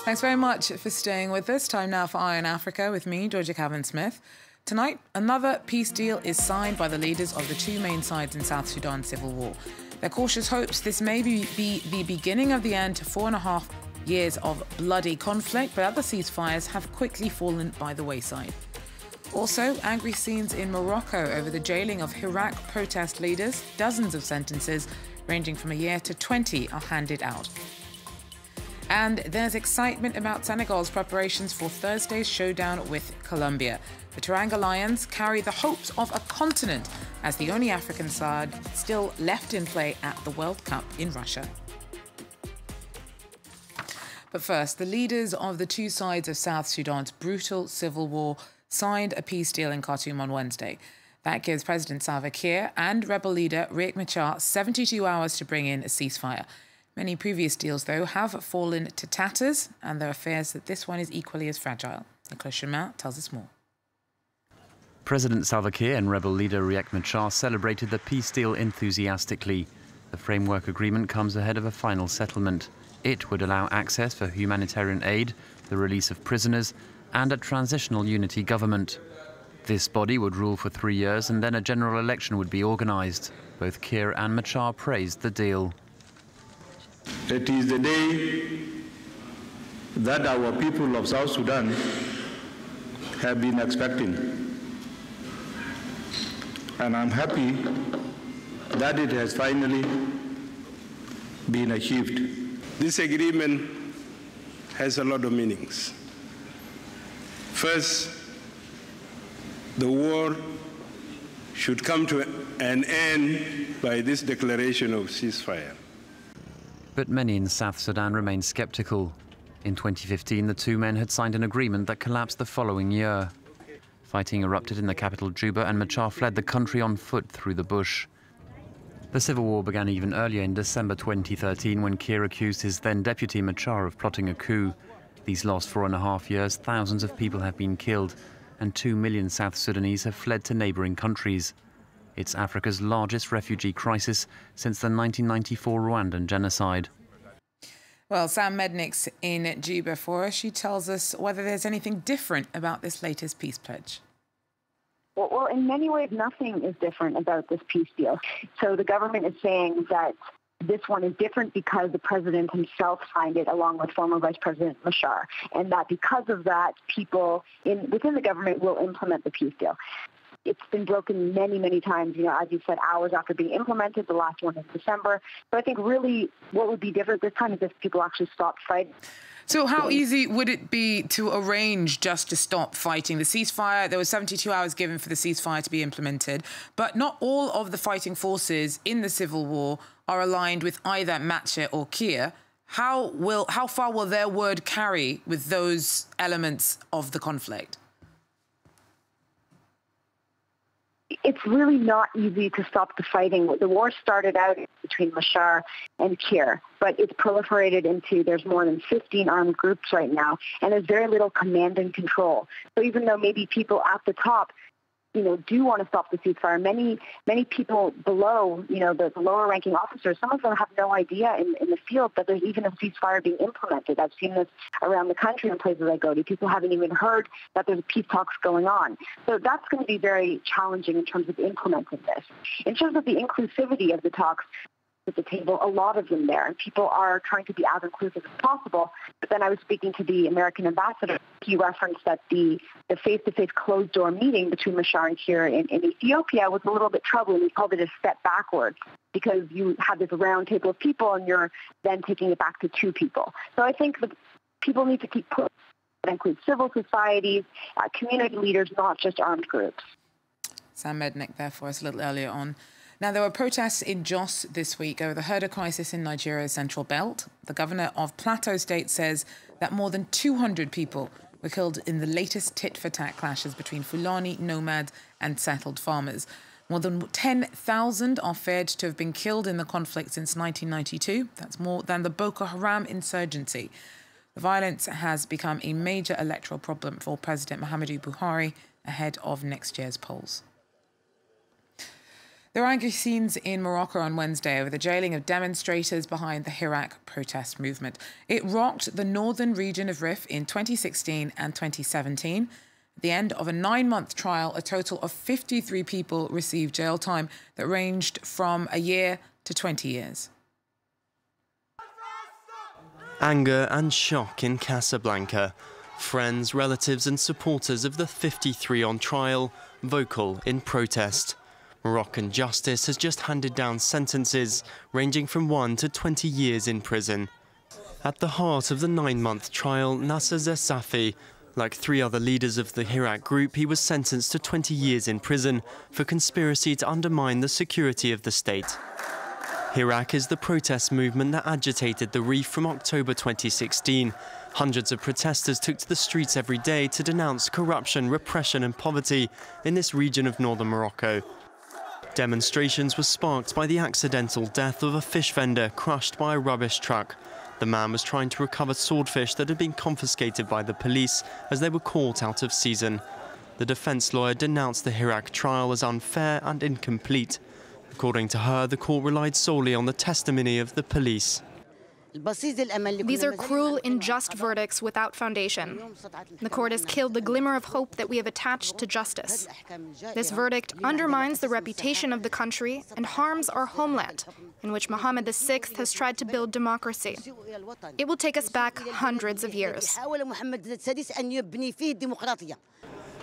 Thanks very much for staying with us. Time now for Eye on Africa with me, Georgia Cavan-Smith. Tonight, another peace deal is signed by the leaders of the two main sides in South Sudan's civil war. Their cautious hopes this may be the beginning of the end to 4.5 years of bloody conflict, but other ceasefires have quickly fallen by the wayside. Also, angry scenes in Morocco over the jailing of Hirak protest leaders. Dozens of sentences ranging from a year to 20 are handed out. And there's excitement about Senegal's preparations for Thursday's showdown with Colombia. The Teranga Lions carry the hopes of a continent as the only African side still left in play at the World Cup in Russia. But first, the leaders of the two sides of South Sudan's brutal civil war signed a peace deal in Khartoum on Wednesday. That gives President Salva Kiir and rebel leader RIEK MACHAR 72 hours to bring in a ceasefire. Many previous deals, though, have fallen to tatters, and there are fears that this one is equally as fragile. Nicolas Chemin tells us more. President Salva Kiir and rebel leader RIEK MACHAR celebrated the peace deal enthusiastically. The framework agreement comes ahead of a final settlement. It would allow access for humanitarian aid, the release of prisoners, and a transitional unity government. This body would rule for 3 years, and then a general election would be organised. Both Kiir and MACHAR praised the deal. It is the day that our people of South Sudan have been expecting. And I'm happy that it has finally been achieved. This agreement has a lot of meanings. First, the war should come to an end by this declaration of ceasefire. But many in South Sudan remain sceptical. In 2015, the two men had signed an agreement that collapsed the following year. Fighting erupted in the capital Juba, and MACHAR fled the country on foot through the bush. The civil war began even earlier in December 2013 when Kiir accused his then deputy MACHAR of plotting a coup. These last 4.5 years, thousands of people have been killed, and 2 million South Sudanese have fled to neighbouring countries. It's Africa's largest refugee crisis since the 1994 Rwandan genocide. Well, Sam Mednick's in Juba for us. She tells us whether there's anything different about this latest peace pledge. Well, in many ways, nothing is different about this peace deal. So the government is saying that this one is different because the president himself signed it along with former Vice President MACHAR, and that because of that, people within the government will implement the peace deal. It's been broken many, many times, as you said, hours after being implemented, the last one in December. So I think really what would be different this time is if people actually stopped fighting. So how easy would it be to arrange just to stop fighting? The ceasefire, there was 72 hours given for the ceasefire to be implemented, but not all of the fighting forces in the civil war are aligned with either MACHAR or KIIR. How far will their word carry with those elements of the conflict? It's really not easy to stop the fighting. The war started out between MACHAR and KIIR, but it's proliferated into, there's more than 15 armed groups right now, and there's very little command and control. So even though maybe people at the top, do want to stop the ceasefire, many people below, the lower-ranking officers, some of them have no idea in the field that there's even a ceasefire being implemented. I've seen this around the country in places I go to. People haven't even heard that there's peace talks going on. So that's going to be very challenging in terms of implementing this. In terms of the inclusivity of the talks at the table, a lot of them there, and people are trying to be as inclusive as possible. But then I was speaking to the American ambassador. He referenced that the face-to-face closed-door meeting between MACHAR and KIIR in Ethiopia was a little bit troubling. He called it a step backwards because you have this round table of people and you're then taking it back to 2 people. So I think that people need to keep pushing. That includes civil societies, community leaders, not just armed groups. Sam Mednick there for us a little earlier on. Now, there were protests in Jos this week over the herder crisis in Nigeria's central belt. The governor of PLATEAU State says that more than 200 people were killed in the latest tit-for-tat clashes between Fulani, nomads and settled farmers. More than 10,000 are feared to have been killed in the conflict since 1992. That's more than the Boko Haram insurgency. The violence has become a major electoral problem for President Muhammadu Buhari ahead of next year's polls. There were angry scenes in Morocco on Wednesday over the jailing of demonstrators behind the Hirak protest movement. It rocked the northern region of Rif in 2016 and 2017. At the end of a 9-month trial, a total of 53 people received jail time that ranged from a year to 20 years. Anger and shock in Casablanca. Friends, relatives and supporters of the 53 on trial, vocal in protest. Moroccan justice has just handed down sentences ranging from 1 to 20 years in prison. At the heart of the 9-month trial, Nasser Zessafi, like 3 other leaders of the Hirak group, he was sentenced to 20 years in prison for conspiracy to undermine the security of the state. Hirak is the protest movement that agitated the Rif from October 2016. Hundreds of protesters took to the streets every day to denounce corruption, repression and poverty in this region of northern Morocco. Demonstrations were sparked by the accidental death of a fish vendor crushed by a rubbish truck. The man was trying to recover swordfish that had been confiscated by the police as they were caught out of season. The defence lawyer denounced the Hirak trial as unfair and incomplete. According to her, the court relied solely on the testimony of the police. These are cruel, unjust verdicts without foundation. The court has killed the glimmer of hope that we have attached to justice. This verdict undermines the reputation of the country and harms our homeland, in which Mohammed VI has tried to build democracy. It will take us back hundreds of years.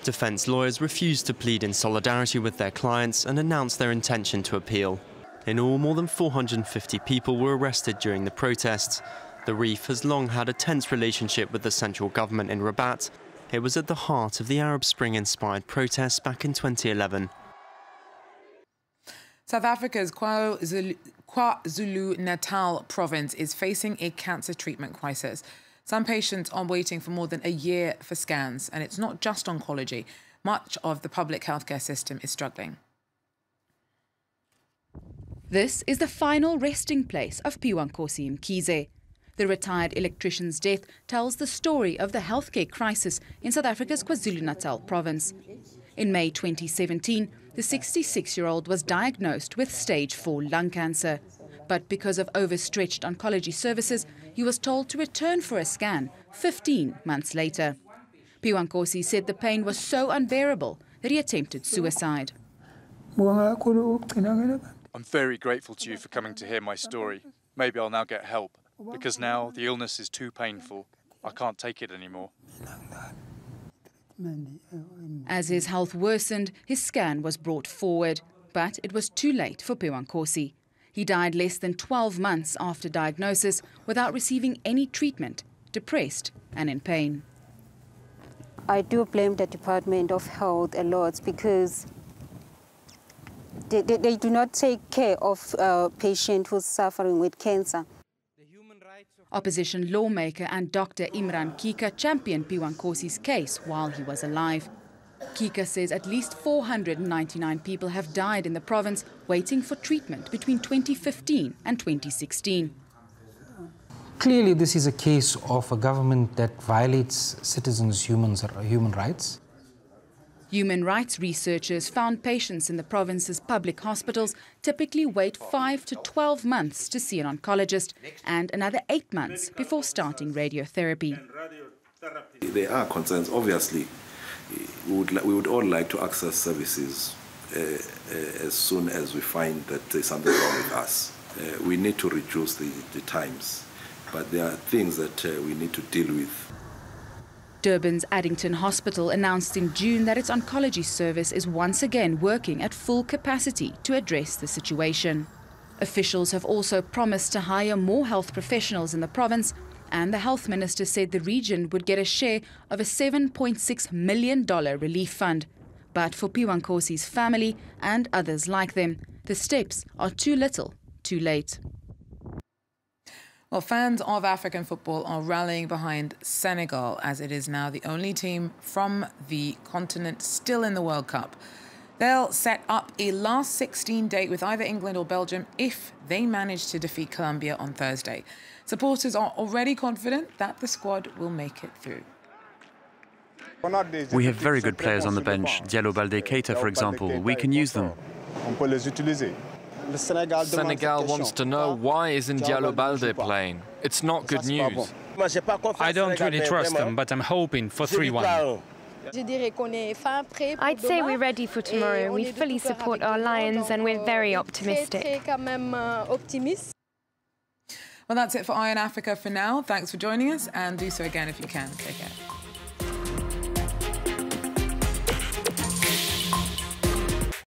Defence lawyers refused to plead in solidarity with their clients and announced their intention to appeal. In all, more than 450 people were arrested during the protests. The Rif has long had a tense relationship with the central government in Rabat. It was at the heart of the Arab Spring-inspired protests back in 2011. South Africa's KwaZulu-Natal province is facing a cancer treatment crisis. Some patients are waiting for more than a year for scans, and it's not just oncology. Much of the public healthcare system is struggling. This is the final resting place of PHIWANKOSI MKHIZE. The retired electrician's death tells the story of the healthcare crisis in South Africa's KwaZulu-Natal province. In May 2017, the 66-year-old was diagnosed with stage 4 lung cancer. But because of overstretched oncology services, he was told to return for a scan 15 months later. PHIWANKOSI said the pain was so unbearable that he attempted suicide. I'm very grateful to you for coming to hear my story. Maybe I'll now get help, because now the illness is too painful. I can't take it anymore. As his health worsened, his scan was brought forward, but it was too late for PHIWANKOSI. He died less than 12 months after diagnosis without receiving any treatment, depressed and in pain. I do blame the Department of Health a lot because they do not take care of a patient who's suffering with cancer. Opposition lawmaker and Dr. Imran Kika championed PHIWANKOSI's case while he was alive. Kika says at least 499 people have died in the province waiting for treatment between 2015 and 2016. Clearly, this is a case of a government that violates citizens' human rights. Human rights researchers found patients in the province's public hospitals typically wait 5 to 12 months to see an oncologist and another 8 months before starting radiotherapy. There are concerns. Obviously, we would all like to access services as soon as we find that there's something wrong with us. We need to reduce the times, but there are things that we need to deal with. Durban's Addington Hospital announced in June that its oncology service is once again working at full capacity to address the situation. Officials have also promised to hire more health professionals in the province, and the health minister said the region would get a share of a $7.6 million relief fund. But for PHIWANKOSI's family and others like them, the steps are too little, too late. Well, fans of African football are rallying behind Senegal, as it is now the only team from the continent still in the World Cup. They'll set up a last 16 date with either England or Belgium if they manage to defeat Colombia on Thursday. Supporters are already confident that the squad will make it through. We have very good players on the bench. Diallo, Balde, Keita, for example. We can use them. Senegal wants to know why isn't Diallo Balde playing. It's not good news. I don't really trust them, but I'm hoping for 3-1. I'd say we're ready for tomorrow. We fully support our Lions and we're very optimistic. Well, that's it for Eye on Africa for now. Thanks for joining us, and do so again if you can. Take care.